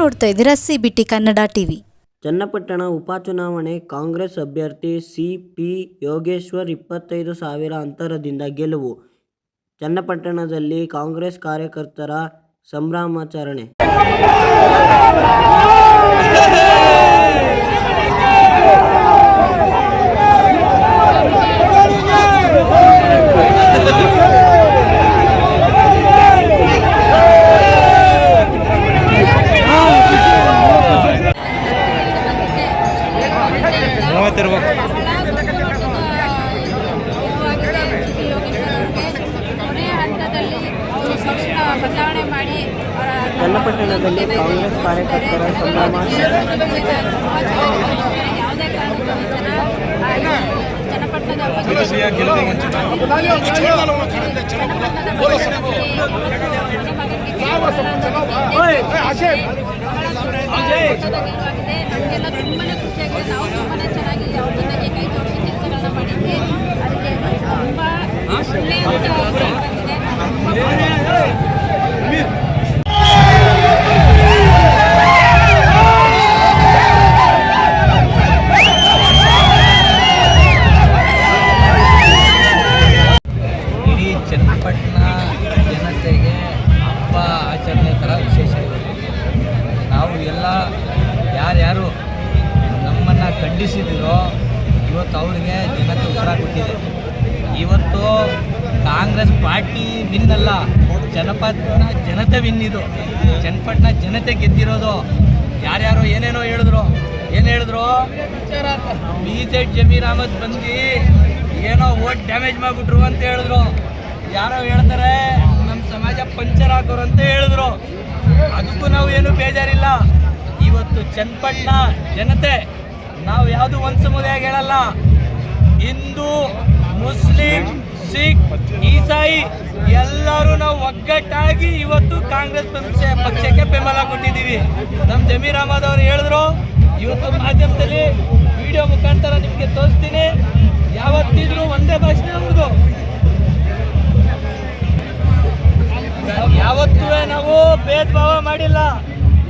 ನೋಡ್ತಾ ಇದ್ದೀರಾ CBT Kannada TV. Channapatna ಉಪಚುನಾವಣೆ ಕಾಂಗ್ರೆಸ್ ಅಭ್ಯರ್ಥಿ CP ಯೋಗೇಶ್ವರ್ 25,000 ಅಂತರದಿಂದ ಗೆಲುವು. ಚನ್ನಪಟ್ಟಣದಲ್ಲಿ ಕಾಂಗ್ರೆಸ್ ಕಾರ್ಯಕರ್ತರ ಸಂಭ್ರಮಾಚರಣೆ. ಚನ್ನಪಟ್ಟಣದಲ್ಲಿ ಕಾಂಗ್ರೆಸ್ ಕಾರ್ಯಕರ್ತರ ಚನ್ನಪಟ್ಟಣ ಜನತೆಗೆ ಹಬ್ಬ ಆಚರಣೆ ಥರ ವಿಶೇಷ ಇದೆ. ನಾವು ಎಲ್ಲ ಯಾರ್ಯಾರು ನಮ್ಮನ್ನು ಖಂಡಿಸಿದಿರೋ ಇವತ್ತು ಅವ್ರಿಗೆ ಜನತೆ ಉತ್ತರ ಕೊಟ್ಟಿದೆ. ಇವತ್ತು ಕಾಂಗ್ರೆಸ್ ಪಾರ್ಟಿ ವಿನ್ ಅಲ್ಲ, ಚನ್ನಪಟ್ಟಣ ಜನತೆ ವಿನ್. ಇದು ಚನ್ನಪಟ್ಟಣ ಜನತೆ ಗೆದ್ದಿರೋದು. ಯಾರ್ಯಾರು ಏನೇನೋ ಹೇಳಿದ್ರು, ಏನು ಹೇಳಿದ್ರು, BZ ಜಮೀರ್ ಅಹಮದ್ ಬಂದು ಏನೋ ಓಟ್ ಡ್ಯಾಮೇಜ್ ಮಾಡಿಬಿಟ್ರು ಅಂತ ಹೇಳಿದ್ರು. ಯಾರೋ ಹೇಳ್ತಾರೆ ನಮ್ಮ ಸಮಾಜ ಪಂಚರ್ ಹಾಕೋರು ಅಂತ ಹೇಳಿದ್ರು. ಅದಕ್ಕೂ ನಾವು ಏನು ಬೇಜಾರಿಲ್ಲ. ಇವತ್ತು ಚನ್ನಪಟ್ಟಣ ಜನತೆ ನಾವು ಯಾವುದು ಒಂದು ಸಮುದಾಯ ಹೇಳಲ್ಲ. ಹಿಂದೂ, ಮುಸ್ಲಿಂ, ಸಿಖ್, ಈಸಾಯಿ ಎಲ್ಲರೂ ನಾವು ಒಗ್ಗಟ್ಟಾಗಿ ಇವತ್ತು ಕಾಂಗ್ರೆಸ್ ಪಕ್ಷಕ್ಕೆ ಬೆಂಬಲ ಕೊಟ್ಟಿದ್ದೀವಿ. ನಮ್ಮ ಜಮೀರ್ ಅಹಮದ್ ಅವರು ಹೇಳಿದ್ರು, ಇವತ್ತು ಮಾಧ್ಯಮದಲ್ಲಿ ವಿಡಿಯೋ ಮುಖಾಂತರ ನಿಮಗೆ ತೋರಿಸ್ತೀನಿ. ಯಾವತ್ತಿದ್ರು ಒಂದೇ ಭಾಷೆ ಅವ್ರದ್ದು. ಯಾವತ್ತೂ ನಾವು ಭೇದ ಭಾವ ಮಾಡಿಲ್ಲ.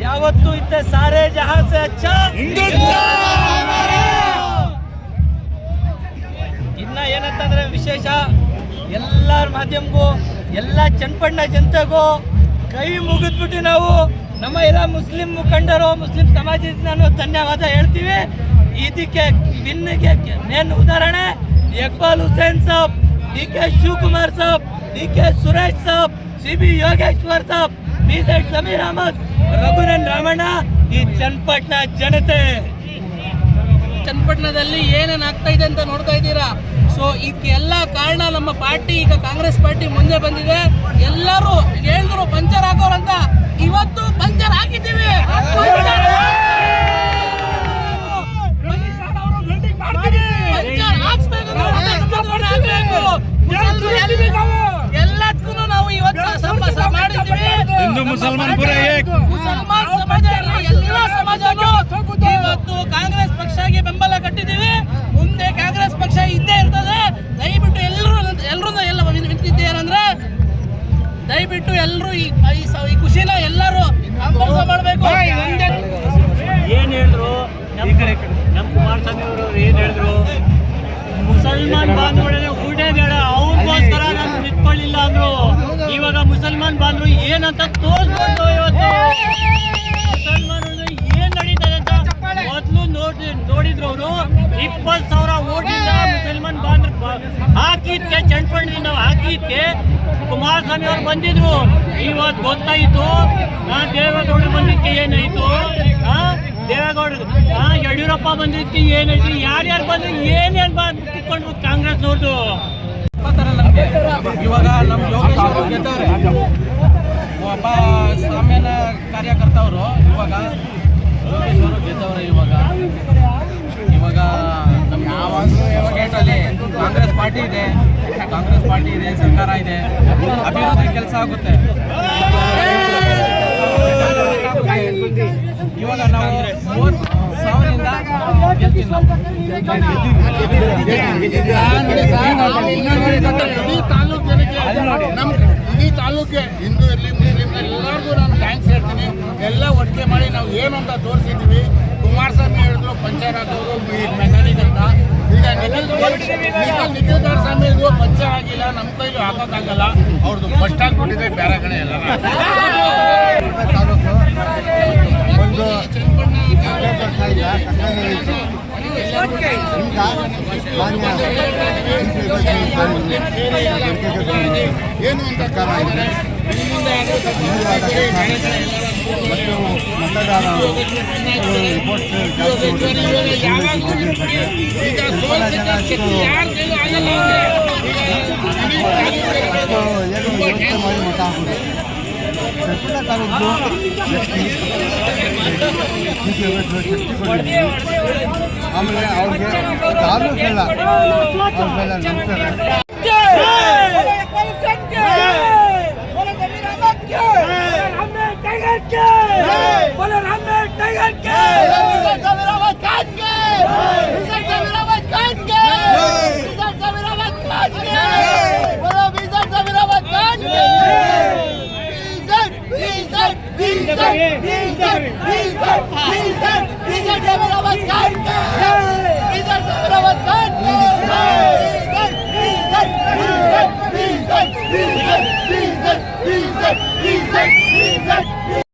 ಯಾವತ್ತೂ ಇತ್ತೆ ಸಾರೇ ಜಹಾಂ ಸೆ ಅಚ್ಚಾ ಇನ್ನ ಏನಂತಂದ್ರೆ ವಿಶೇಷ, ಎಲ್ಲರ ಮಾಧ್ಯಮಕ್ಕೂ ಎಲ್ಲ ಚನ್ನಪಟ್ಟಣ ಜನತೆಗೂ ಕೈ ಮುಗಿದ್ಬಿಟ್ಟು ನಾವು ನಮ್ಮ ಎಲ್ಲ ಮುಸ್ಲಿಂ ಮುಖಂಡರು, ಮುಸ್ಲಿಂ ಸಮಾಜದಿಂದ ನಾನು ಧನ್ಯವಾದ ಹೇಳ್ತೀವಿ. ಇದಕ್ಕೆ ವಿನ್ಗೆ ಮೇನ್ ಉದಾಹರಣೆ Iqbal Hussain Sab, DK Shivakumar Sab, DK Suresh Sab, CP Yogeshwar Sab, BZ Zameer Ahmed, Raghunandan Ramanna, ಈ ಚನ್ನಪಟ್ಟಣ ಜನತೆ. ಚನ್ನಪಟ್ಟಣದಲ್ಲಿ ಏನೇನು ಆಗ್ತಾ ಇದೆ ಅಂತ ನೋಡ್ತಾ ಇದ್ದೀರಾ. ಸೊ ಇದಕ್ಕೆಲ್ಲ ಕಾರಣ ನಮ್ಮ ಪಾರ್ಟಿ. ಈಗ ಕಾಂಗ್ರೆಸ್ ಪಾರ್ಟಿ ಮುಂದೆ ಬಂದಿದೆ. ಎಲ್ಲರೂ ಹೇಳಿದ್ರು ಪಂಚರ್ ಹಾಕೋರಂತ, ಇವತ್ತು ಪಂಚರ್ ಹಾಕಿದ್ದೀವಿ. ಎಲ್ಲದಕ್ಕೂ ನಾವು ಇವತ್ತು ಮಾಡಿದ್ದೀವಿ. ಹಿಂದೂ ಮುಸಲ್ಮಾನ್ ಮುಸಲ್ಮಾನ್ ಸಮಾಜ ಎಲ್ಲ ಸಮಾಜನೂ ಇವತ್ತು ಕಾಂಗ್ರೆಸ್ ಪಕ್ಷಕ್ಕೆ ಬೆಂಬಲ ಕಟ್ಟಿದ್ದೀವಿ. ಮುಂದೆ ಕಾಂಗ್ರೆಸ್ ಪಕ್ಷ ಇದ್ದೇ ಇರ್ತದೆ. ದಯವಿಟ್ಟು ಎಲ್ಲರೂ ವಿನಂತಿ ಏನಂದ್ರೆ, ದಯವಿಟ್ಟು ಎಲ್ಲರೂ ಈ ಖುಷಿನ ಎಲ್ಲರೂ ಮಾಡಬೇಕು. ಏನು ಹೇಳಿದ್ರು ನಮ್ಮ ಕುಮಾರಸ್ವಾಮಿ ಅವರು ಏನು ಹೇಳಿದ್ರು, ಮುಸಲ್ಮಾನ್ ಬಾಂಧವರೇ ಊಟೇ ಬೇಡ, ಅವ್ರಿಗೋಸ್ಕರ ನಾನು ನಿಂತ್ಕೊಳ್ಳಿಲ್ಲ ಅಂದ್ರು. ಇವಾಗ ಮುಸಲ್ಮಾನ್ ಬಾಂಧವರು ಏನಂತ ತೋರಿಸ್ಬೋದು. ಇವತ್ತು ಮುಸಲ್ಮಾನರು ಏನು ನಡೀತದೆ ಅಂತ ಮೊದಲು ನೋಡಿದ್ರು. ಅವರು 20,000 ಓಟಿಂದ ಮುಸಲ್ಮಾನ್ ಬಾಂಧವರು ಹಾಕಿದ್ಕೆ, ಚನ್ನಪಟ್ಟಣದಿಂದ ಹಾಕಿದ್ಕೆ ಕುಮಾರಸ್ವಾಮಿ ಅವರು ಬಂದಿದ್ರು. ಇವತ್ತು ಗೊತ್ತಾಯಿತು ದೇವೇಗೌಡರು ಬಂದಿದ್ದಕ್ಕೆ ಏನಾಯಿತು, ದೇವೇಗೌಡ ಯಡಿಯೂರಪ್ಪ ಬಂದಿದ್ದಕ್ಕೆ ಏನಾಯ್ತು, ಯಾರ್ಯಾರು ಬಂದ್ರು ಏನೇನು ಕಿತ್ಕೊಂಡು ಕಾಂಗ್ರೆಸ್ ನೋಡ್ದು. ಇವಾಗ ನಮ್ಮ ಯೋಗೇಶ್ವರ್ ಗೆದ್ದವ್ರೆ, ಒಬ್ಬ ಸಾಮಾನ್ಯ ಕಾರ್ಯಕರ್ತ ಅವರು. ಇವಾಗ ಯೋಗೇಶ್ವರ್ ಗೆದ್ದವ್ರೆ. ಇವಾಗ ನಮ್ಮ ಸ್ಟೇಟಲ್ಲಿ ಕಾಂಗ್ರೆಸ್ ಪಾರ್ಟಿ ಇದೆ, ಸರ್ಕಾರ ಇದೆ, ಅಭಿವೃದ್ಧಿ ಕೆಲಸ ಆಗುತ್ತೆ. ಇವಾಗ ನಾವು 30,000ರಿಂದ ಗೆಲ್ತೀವಿ. ಇಡೀ ತಾಲೂಕಿಗೆ ಹಿಂದೂ ಇರಲಿ ಮುಸ್ಲಿಂ ಎಲ್ಲರಿಗೂ ನಾನು ಥ್ಯಾಂಕ್ಸ್ ಹೇಳ್ತೀನಿ. ಎಲ್ಲ ಒಟ್ಟು ತನಿಖೆ ಮಾಡಿ ನಾವು ಏನು ಅಂತ ತೋರಿಸಿದ್ವಿ. ಕುಮಾರಸ್ವಾಮಿ ಹೇಳಿದ್ರು ಪಂಚರ್ ಹಾಕೋದು ಮೆಕ್ಯಾನಿಕ್ ಅಂತ. ಈಗ ನಿಖಿಲ್ ಕುಮಾರಸ್ವಾಮಿ ಪಂಚರ್ ಆಗಿಲ್ಲ, ನಮ್ಮ ಕೈಲಿ ಹಾಕೋಕ್ಕಾಗಲ್ಲ, ಅವ್ರದ್ದು ಫಸ್ಟ್ ಆಗ್ಬಿಟ್ಟಿದೆ ಬೇರೆ ಕಡೆ ಎಲ್ಲ. ಒಂದು ಏನು ಅಂತ ಮತ್ತು ಮತದಾರರು ಏನು ಯೋಚನೆ ಮಾಡಿ ಮತ ಹಾಕೋದು ಪ್ರಶ್ನೆ ಕಾಲದ್ದು ಶಕ್ತಿ ಕೊಟ್ಟಿದ್ದೀವಿ. ಆಮೇಲೆ ಅವ್ರಿಗೆ ತಾಲೂಕು ಇಲ್ಲ ಅವ್ರ ಮೇಲೆ ನಂಬ್ತಾರೆ. BJP